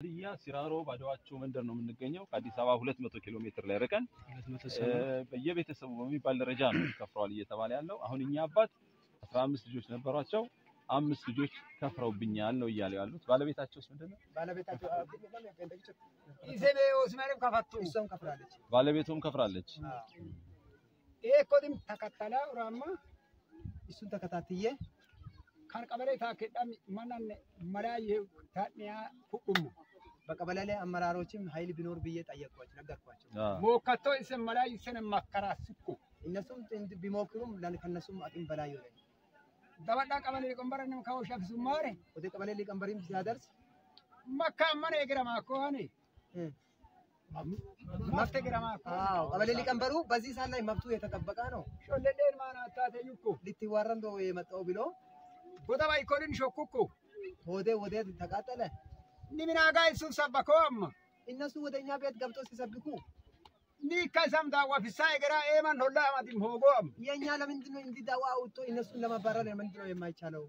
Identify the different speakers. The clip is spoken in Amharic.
Speaker 1: ያ ሲራሮ ባዶዋቸው መንደር ነው የምንገኘው ከአዲስ አበባ 200 ኪሎ ሜትር ላይ ርቀን በየቤተሰቡ በሚባል ደረጃ ነው ከፍሯል እየተባለ ያለው አሁን እኛ አባት 15 ልጆች ነበሯቸው 5 ልጆች ከፍረውብኛል ነው እያሉ ያሉት ባለቤታቸውስ ምንድነው ባለቤታቸው
Speaker 2: ኢሴቤ ኦስማንም ከፈቱ እሷም ከፍራለች
Speaker 1: ባለቤቱም ከፍራለች
Speaker 2: ኮዲም ተከታላ ራማ እሱን ተከታትዬ ካን ቀበሌ ታከዳም ማናን መላየ ታጥኒያ ሁቁሙ በቀበሌ ላይ አመራሮችም ኃይል ቢኖር ብዬ ጠየቅኳቸው ነገርኳቸው ሞከቶ እሰም መላየ ሰነ ማከራስኩ እነሱም ቢሞክሩም ለከነሱም አቅም በላይ ይሆናል ደባዳ ቀበሌ ሊቀመንበርንም ካውሻፍ ሱማሬ ወደ ቀበሌ ሊቀመንበርም ሲያደርስ መካ ማነ የግረማ ኮኔ ማፍተ ግረማ ቀበሌ ሊቀመንበሩ በዚህ ሰዓት ላይ መብቱ የተጠበቀ ነው ሾለሌን ማና ታተዩኩ ልትዋረን ነው የመጣው ብሎ ወደባ ኢኮኖሚ ሾኩኩ ወደ ተቃጠለ ንሚና ጋር እሱ ሰበከውም እነሱ ወደኛ ቤት ገብቶ ሲሰብኩ ኒካሳም ዳዋ ፍሳ ይገራ ኤማን ሆላ አማዲም ሆጎም የኛ ለምንድን ነው እንዲ ዳዋ አውጥቶ እነሱን ለማባረር ለምንድን ነው የማይቻለው